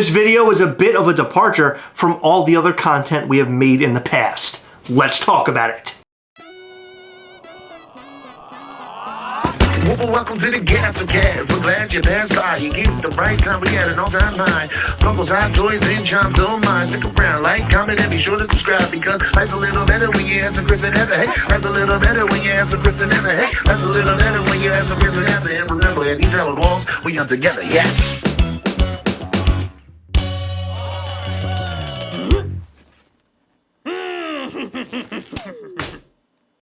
This video is a bit of a departure from all the other content we have made in the past. Let's talk about it. Welcome to the Gastlecast. We're glad you're there. You get the right time. We had an all-time high. Funko's hot toys and charms on mine. Stick around, like, comment, and be sure to subscribe because life's a little better when you answer Chris and Heather. Hey, life's a little better when you answer Chris and Heather. Hey, life's a little better when you answer Chris and Heather. And remember, at these hella walls, we are together. Yes.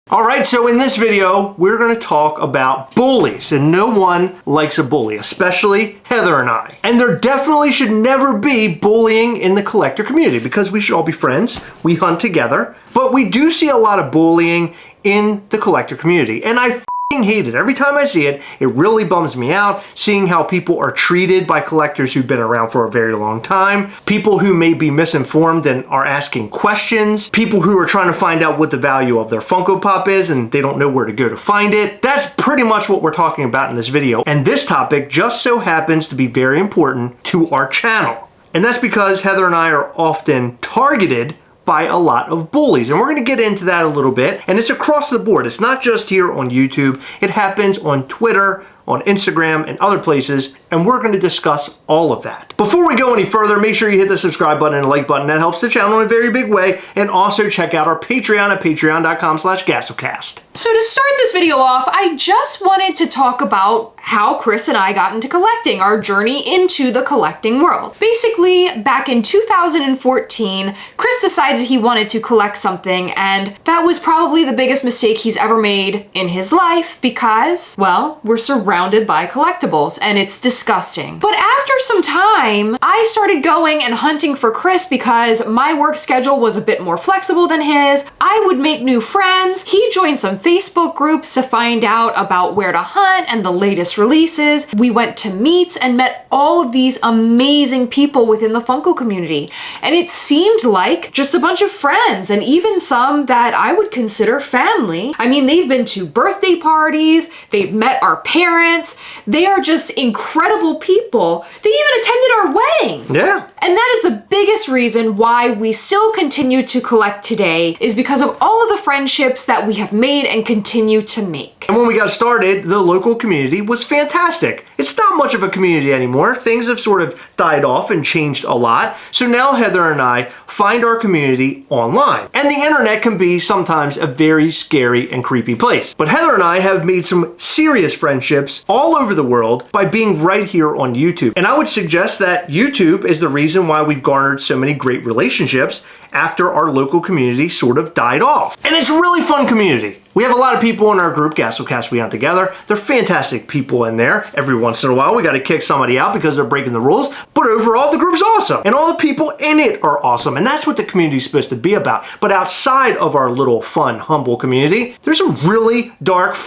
Alright, so in this video, we're going to talk about bullies, and no one likes a bully, especially Heather and I. And there definitely should never be bullying in the collector community because we should all be friends, we hunt together, but we do see a lot of bullying in the collector community, and I hate it. Every time I see it, it really bums me out, seeing how people are treated by collectors who've been around for a very long time, people who may be misinformed and are asking questions, people who are trying to find out what the value of their Funko Pop is and they don't know where to go to find it. That's pretty much what we're talking about in this video, and this topic just so happens to be very important to our channel. And that's because Heather and I are often targeted by a lot of bullies, and we're going to get into that a little bit, and it's across the board. It's not just here on YouTube. It happens on Twitter, on Instagram, and other places, and we're going to discuss all of that. Before we go any further, make sure you hit the subscribe button and the like button. That helps the channel in a very big way, and also check out our Patreon at patreon.com/Gastlecast. So to start this video off, I just wanted to talk about how Chris and I got into collecting, our journey into the collecting world. Basically, back in 2014, Chris decided he wanted to collect something, and that was probably the biggest mistake he's ever made in his life because, well, we're surrounded by collectibles and it's disgusting. But after some time, I started going and hunting for Chris because my work schedule was a bit more flexible than his. I would make new friends. He joined some Facebook groups to find out about where to hunt and the latest releases. We went to meets and met all of these amazing people within the Funko community. And it seemed like just a bunch of friends, and even some that I would consider family. I mean, they've been to birthday parties, they've met our parents, they are just incredible people. They even attended our wedding. Yeah. And that is the biggest reason why we still continue to collect today, is because of all of the friendships that we have made and continue to make. And when we got started, the local community was fantastic. It's not much of a community anymore. Things have sort of died off and changed a lot. So now Heather and I find our community online. And the internet can be sometimes a very scary and creepy place. But Heather and I have made some serious friendships all over the world by being right here on YouTube. And I would suggest that YouTube is the reason why we've garnered so many great relationships after our local community sort of died off. And it's a really fun community. We have a lot of people in our group, Gastlecast We Hunt Together. They're fantastic people in there. Every once in a while, we got to kick somebody out because they're breaking the rules. But overall, the group's awesome. And all the people in it are awesome. And that's what the community is supposed to be about. But outside of our little fun, humble community, there's some really dark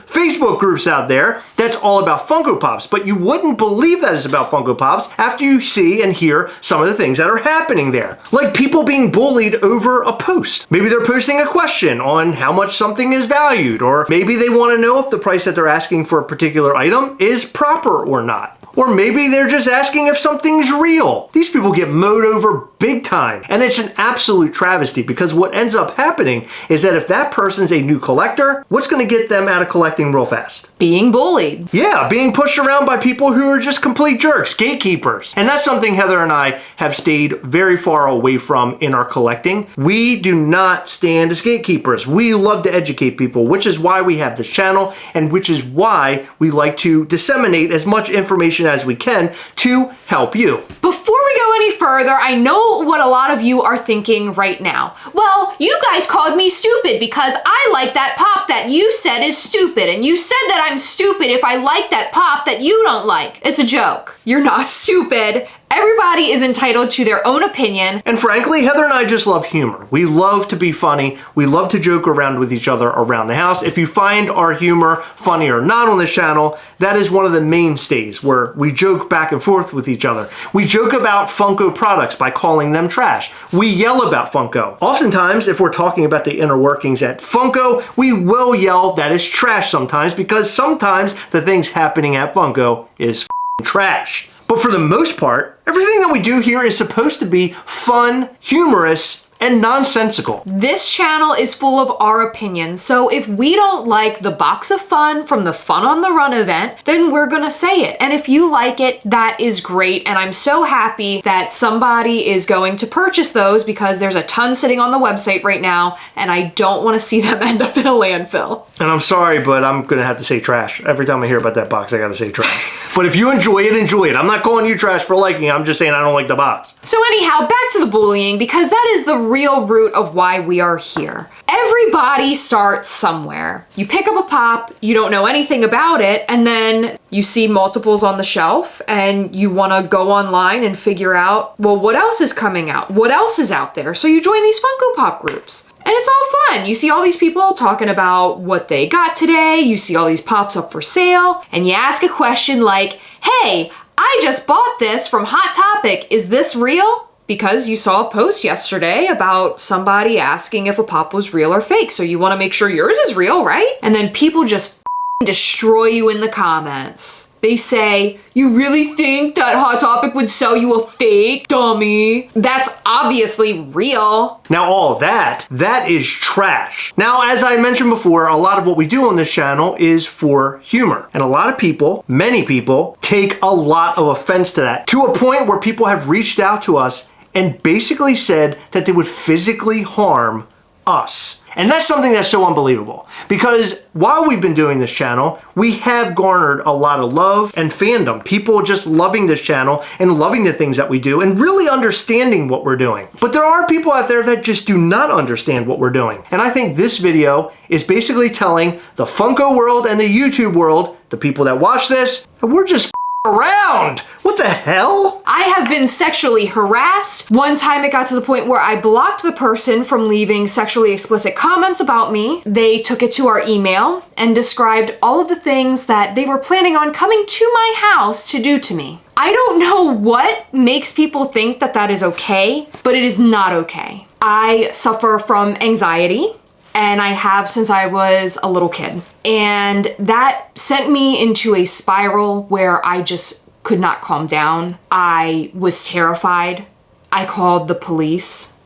Facebook groups out there that's all about Funko Pops, but you wouldn't believe that is about Funko Pops after you see and hear some of the things that are happening there. Like people being bullied over a post. Maybe they're posting a question on how much something is valued, or maybe they want to know if the price that they're asking for a particular item is proper or not. Or maybe they're just asking if something's real. These people get mowed over big time. And it's an absolute travesty because what ends up happening is that if that person's a new collector, what's going to get them out of collecting real fast? Being bullied. Yeah, being pushed around by people who are just complete jerks, gatekeepers. And that's something Heather and I have stayed very far away from in our collecting. We do not stand as gatekeepers. We love to educate people, which is why we have this channel and which is why we like to disseminate as much information as we can to help you. Before we go any further, I know what a lot of you are thinking right now. Well, you guys called me stupid because I like that pop that you said is stupid, and you said that I'm stupid if I like that pop that you don't like. It's a joke. You're not stupid. Everybody is entitled to their own opinion. And frankly, Heather and I just love humor. We love to be funny. We love to joke around with each other around the house. If you find our humor funny or not on this channel, that is one of the mainstays where we joke back and forth with each other. We joke about Funko products by calling them trash. We yell about Funko. Oftentimes, if we're talking about the inner workings at Funko, we will yell that is trash sometimes because sometimes the things happening at Funko is trash. But for the most part, everything that we do here is supposed to be fun, humorous, and nonsensical. This channel is full of our opinions, so if we don't like the box of fun from the Fun on the Run event, then we're gonna say it. And if you like it, that is great, and I'm so happy that somebody is going to purchase those because there's a ton sitting on the website right now, and I don't wanna see them end up in a landfill. And I'm sorry, but I'm gonna have to say trash. Every time I hear about that box, I gotta say trash. But if you enjoy it, enjoy it. I'm not calling you trash for liking it, I'm just saying I don't like the box. So anyhow, back to the bullying, because that is the real root of why we are here. Everybody starts somewhere. You pick up a pop, you don't know anything about it, and then you see multiples on the shelf and you want to go online and figure out, well, what else is coming out? What else is out there? So you join these Funko Pop groups. And it's all fun. You see all these people talking about what they got today. You see all these pops up for sale. And you ask a question like, hey, I just bought this from Hot Topic. Is this real? Because you saw a post yesterday about somebody asking if a pop was real or fake. So you want to make sure yours is real, right? And then people just destroy you in the comments. They say, you really think that Hot Topic would sell you a fake, dummy? That's obviously real. Now all that is trash. Now, as I mentioned before, a lot of what we do on this channel is for humor. And a lot of people, many people, take a lot of offense to that, to a point where people have reached out to us and basically said that they would physically harm us. And that's something that's so unbelievable, because while we've been doing this channel, we have garnered a lot of love and fandom. People just loving this channel and loving the things that we do and really understanding what we're doing. But there are people out there that just do not understand what we're doing. And I think this video is basically telling the Funko world and the YouTube world, the people that watch this, that we're just around. What the hell? I have been sexually harassed. One time it got to the point where I blocked the person from leaving sexually explicit comments about me. They took it to our email and described all of the things that they were planning on coming to my house to do to me. I don't know what makes people think that that is okay, but it is not okay. I suffer from anxiety, and I have since I was a little kid. And that sent me into a spiral where I just could not calm down. I was terrified. I called the police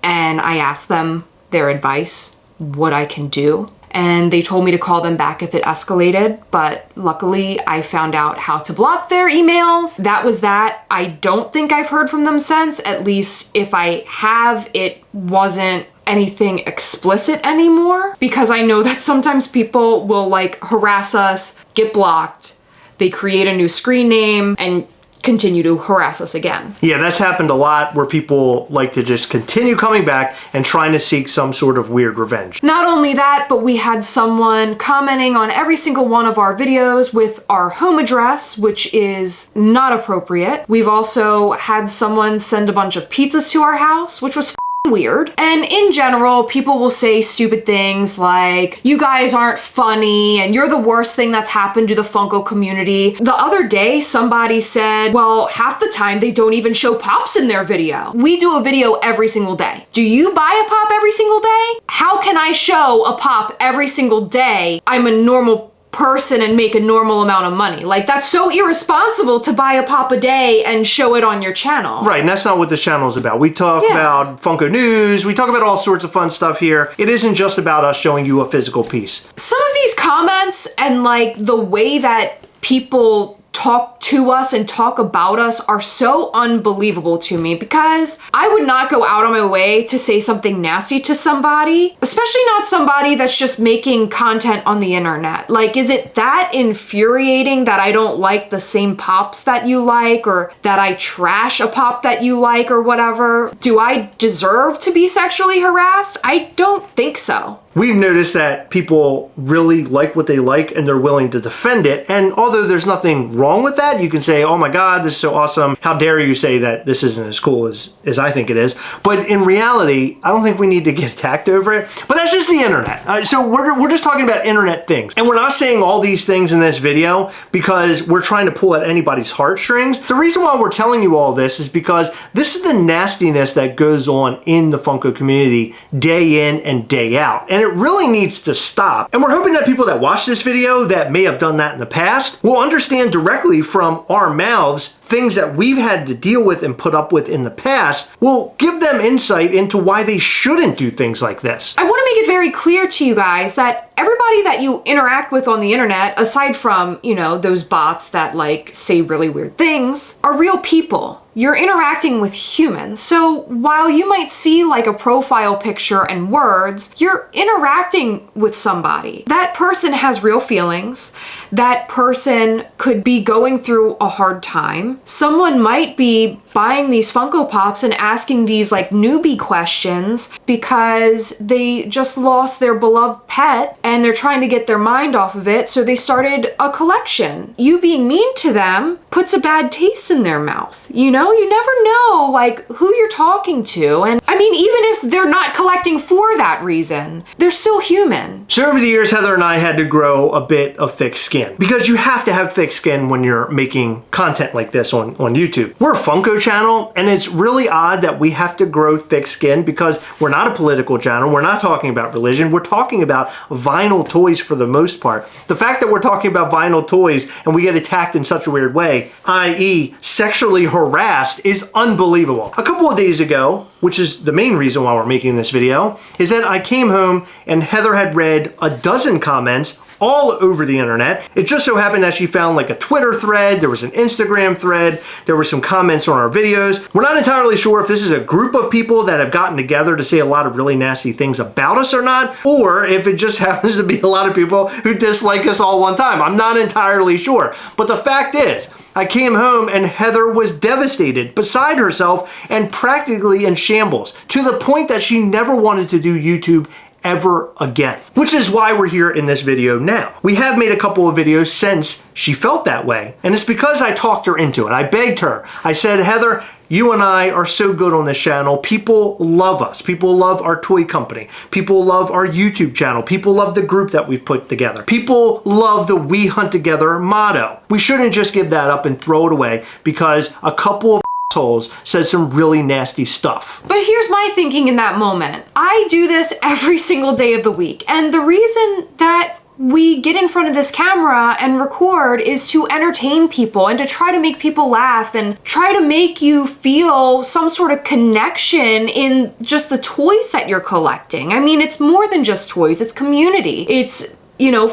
and I asked them their advice, what I can do. And they told me to call them back if it escalated, but luckily I found out how to block their emails. That was that. I don't think I've heard from them since. At least if I have, it wasn't anything explicit anymore, because I know that sometimes people will like harass us, get blocked, they create a new screen name and continue to harass us again. Yeah, that's happened a lot, where people like to just continue coming back and trying to seek some sort of weird revenge. Not only that, but we had someone commenting on every single one of our videos with our home address, which is not appropriate. We've also had someone send a bunch of pizzas to our house, which was weird. And in general, people will say stupid things like, you guys aren't funny and you're the worst thing that's happened to the Funko community. The other day, somebody said, well, half the time they don't even show pops in their video. We do a video every single day. Do you buy a pop every single day? How can I show a pop every single day? I'm a normal person and make a normal amount of money. Like, that's so irresponsible to buy a pop a day and show it on your channel. Right, and that's not what this channel is about. We talk about Funko news, we talk about all sorts of fun stuff here. It isn't just about us showing you a physical piece. Some of these comments and like the way that people talk to us and talk about us are so unbelievable to me, because I would not go out on my way to say something nasty to somebody, especially not somebody that's just making content on the internet. Like, is it that infuriating that I don't like the same pops that you like, or that I trash a pop that you like, or whatever? Do I deserve to be sexually harassed? I don't think so. We've noticed that people really like what they like and they're willing to defend it. And although there's nothing wrong with that, you can say, oh my God, this is so awesome. How dare you say that this isn't as cool as I think it is. But in reality, I don't think we need to get attacked over it. But that's just the internet. So we're just talking about internet things. And we're not saying all these things in this video because we're trying to pull at anybody's heartstrings. The reason why we're telling you all this is because this is the nastiness that goes on in the Funko community day in and day out. and it really needs to stop. And we're hoping that people that watch this video that may have done that in the past will understand directly from our mouths things that we've had to deal with and put up with in the past, will give them insight into why they shouldn't do things like this. I want to make it very clear to you guys that everybody that you interact with on the internet, aside from, those bots that say really weird things, are real people. You're interacting with humans. So while you might see a profile picture and words, you're interacting with somebody. That person has real feelings. That person could be going through a hard time. Someone might be buying these Funko Pops and asking these newbie questions because they just lost their beloved pet and they're trying to get their mind off of it, so they started a collection. You being mean to them puts a bad taste in their mouth. You never know who you're talking to. And I mean, even if they're not collecting for that reason, they're still human. So over the years, Heather and I had to grow a bit of thick skin, because you have to have thick skin when you're making content like this on YouTube. We're a Funko channel, and it's really odd that we have to grow thick skin because we're not a political channel. We're not talking about religion. We're talking about vinyl toys for the most part. The fact that we're talking about vinyl toys and we get attacked in such a weird way, i.e. sexually harassed, is unbelievable. A couple of days ago, which is the main reason why we're making this video, is that I came home and Heather had read a dozen comments all over the internet. It just so happened that she found a Twitter thread, there was an Instagram thread, there were some comments on our videos. We're not entirely sure if this is a group of people that have gotten together to say a lot of really nasty things about us or not, or if it just happens to be a lot of people who dislike us all one time. I'm not entirely sure. But the fact is, I came home and Heather was devastated, beside herself, and practically in shambles, to the point that she never wanted to do YouTube ever again. Which is why we're here in this video now. We have made a couple of videos since she felt that way, and it's because I talked her into it. I begged her. I said, Heather, you and I are so good on this channel. People love us. People love our toy company. People love our YouTube channel. People love the group that we've put together. People love the We Hunt Together motto. We shouldn't just give that up and throw it away because a couple of assholes said some really nasty stuff. But here's my thinking in that moment. I do this every single day of the week, and the reason that we get in front of this camera and record is to entertain people and to try to make people laugh and try to make you feel some sort of connection in just the toys that you're collecting. I mean, it's more than just toys, it's community. It's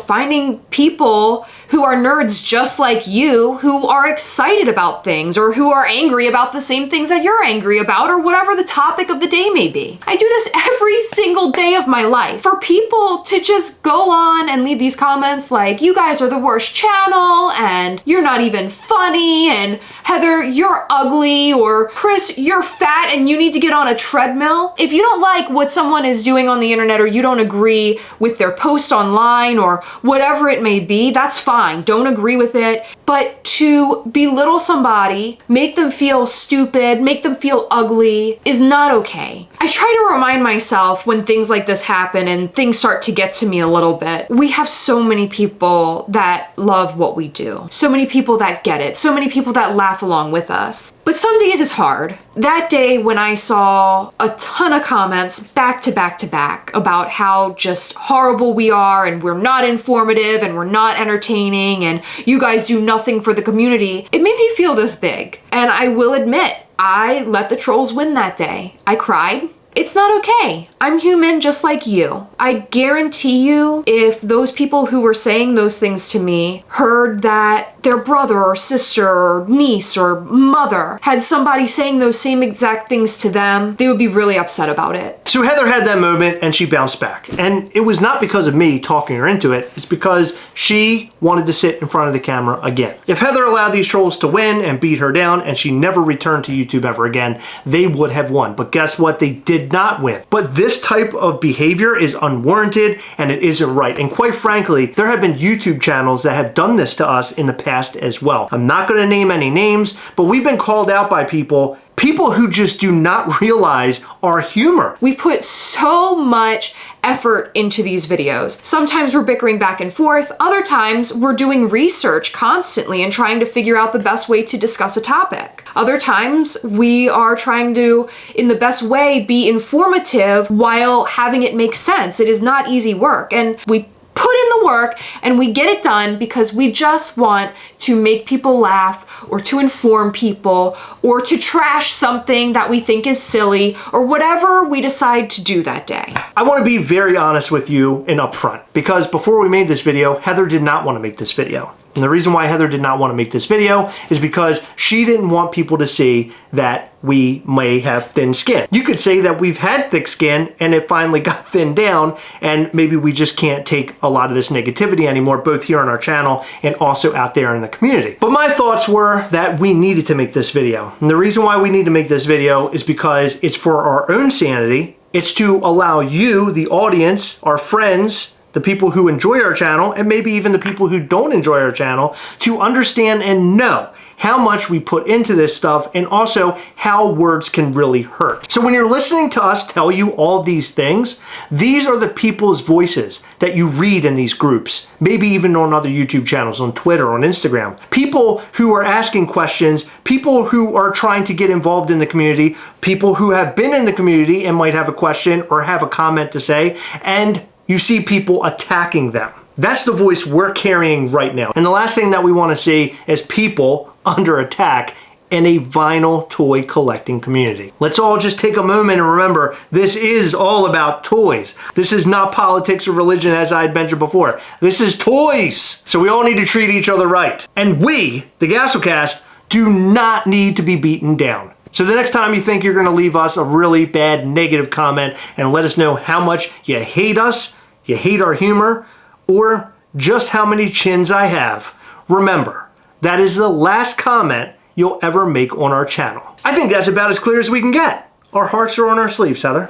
finding people who are nerds just like you, who are excited about things or who are angry about the same things that you're angry about, or whatever the topic of the day may be. I do this every single day of my life. For people to just go on and leave these comments like, you guys are the worst channel, and you're not even funny, and Heather, you're ugly, or Chris, you're fat and you need to get on a treadmill. If you don't like what someone is doing on the internet, or you don't agree with their post online, or whatever it may be, that's fine. Don't agree with it. But to belittle somebody, make them feel stupid, make them feel ugly, is not okay. I try to remind myself when things like this happen and things start to get to me a little bit. We have so many people that love what we do. So many people that get it. So many people that laugh along with us. But some days it's hard. That day when I saw a ton of comments back to back to back about how just horrible we are and we're not informative and we're not entertaining and you guys do nothing for the community, it made me feel this big. And I will admit, I let the trolls win that day. I cried. It's not okay. I'm human just like you. I guarantee you, if those people who were saying those things to me heard that their brother or sister or niece or mother had somebody saying those same exact things to them, they would be really upset about it. So Heather had that moment and she bounced back. And it was not because of me talking her into it. It's because she wanted to sit in front of the camera again. If Heather allowed these trolls to win and beat her down and she never returned to YouTube ever again, they would have won. But guess what? They did not win. But this type of behavior is unwarranted and it isn't right. And quite frankly, there have been YouTube channels that have done this to us in the past as well. I'm not going to name any names, but we've been called out by people People who just do not realize our humor. We put so much effort into these videos. Sometimes we're bickering back and forth. Other times we're doing research constantly and trying to figure out the best way to discuss a topic. Other times we are trying to, in the best way, be informative while having it make sense. It is not easy work, and we put in the work and we get it done because we just want to make people laugh, or to inform people, or to trash something that we think is silly, or whatever we decide to do that day. I want to be very honest with you and upfront, because before we made this video, Heather did not want to make this video. And the reason why Heather did not want to make this video is because she didn't want people to see that we may have thin skin. You could say that we've had thick skin and it finally got thinned down, and maybe we just can't take a lot of this negativity anymore, both here on our channel and also out there in the community. But my thoughts were that we needed to make this video. And the reason why we need to make this video is because it's for our own sanity. It's to allow you, the audience, our friends, the people who enjoy our channel, and maybe even the people who don't enjoy our channel, to understand and know how much we put into this stuff, and also how words can really hurt. So when you're listening to us tell you all these things, these are the people's voices that you read in these groups, maybe even on other YouTube channels, on Twitter, on Instagram. People who are asking questions, people who are trying to get involved in the community, people who have been in the community and might have a question or have a comment to say, and you see people attacking them. That's the voice we're carrying right now. And the last thing that we want to see is people under attack in a vinyl toy collecting community. Let's all just take a moment and remember, this is all about toys. This is not politics or religion, as I had mentioned before. This is toys. So we all need to treat each other right. And we, the Gastlecast, do not need to be beaten down. So the next time you think you're gonna leave us a really bad negative comment and let us know how much you hate us, you hate our humor, or just how many chins I have, remember, that is the last comment you'll ever make on our channel. I think that's about as clear as we can get. Our hearts are on our sleeves, Heather.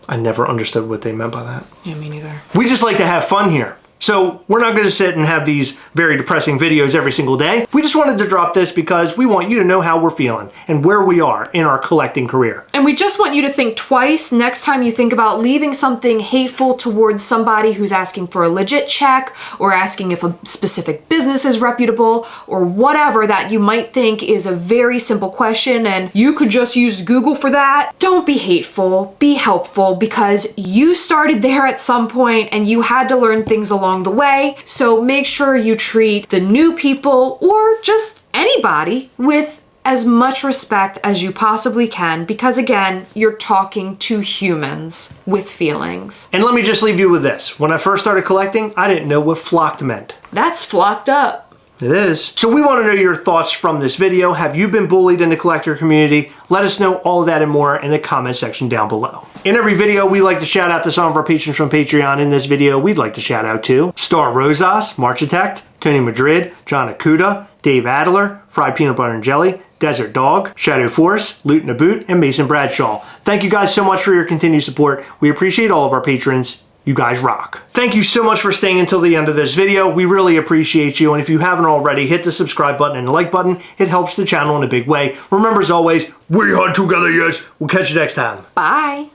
I never understood what they meant by that. Yeah, me neither. We just like to have fun here. So we're not going to sit and have these very depressing videos every single day. We just wanted to drop this because we want you to know how we're feeling and where we are in our collecting career. And we just want you to think twice next time you think about leaving something hateful towards somebody who's asking for a legit check, or asking if a specific business is reputable, or whatever that you might think is a very simple question and you could just use Google for that. Don't be hateful, be helpful, because you started there at some point and you had to learn things along the way. So make sure you treat the new people, or just anybody, with as much respect as you possibly can, because again, you're talking to humans with feelings. And let me just leave you with this. When I first started collecting, I didn't know what flocked meant. That's flocked up. It is. So we want to know your thoughts from this video. Have you been bullied in the collector community? Let us know all of that and more in the comment section down below. In every video, we like to shout out to some of our patrons from Patreon. In this video, we'd like to shout out to Star Rosas, Marchitect, Tony Madrid, John Akuda, Dave Adler, Fried Peanut Butter and Jelly, Desert Dog, Shadow Force, Luton Aboot, and Mason Bradshaw. Thank you guys so much for your continued support. We appreciate all of our patrons. You guys rock. Thank you so much for staying until the end of this video. We really appreciate you. And if you haven't already, hit the subscribe button and the like button. It helps the channel in a big way. Remember, as always, we hunt together, yes. We'll catch you next time. Bye.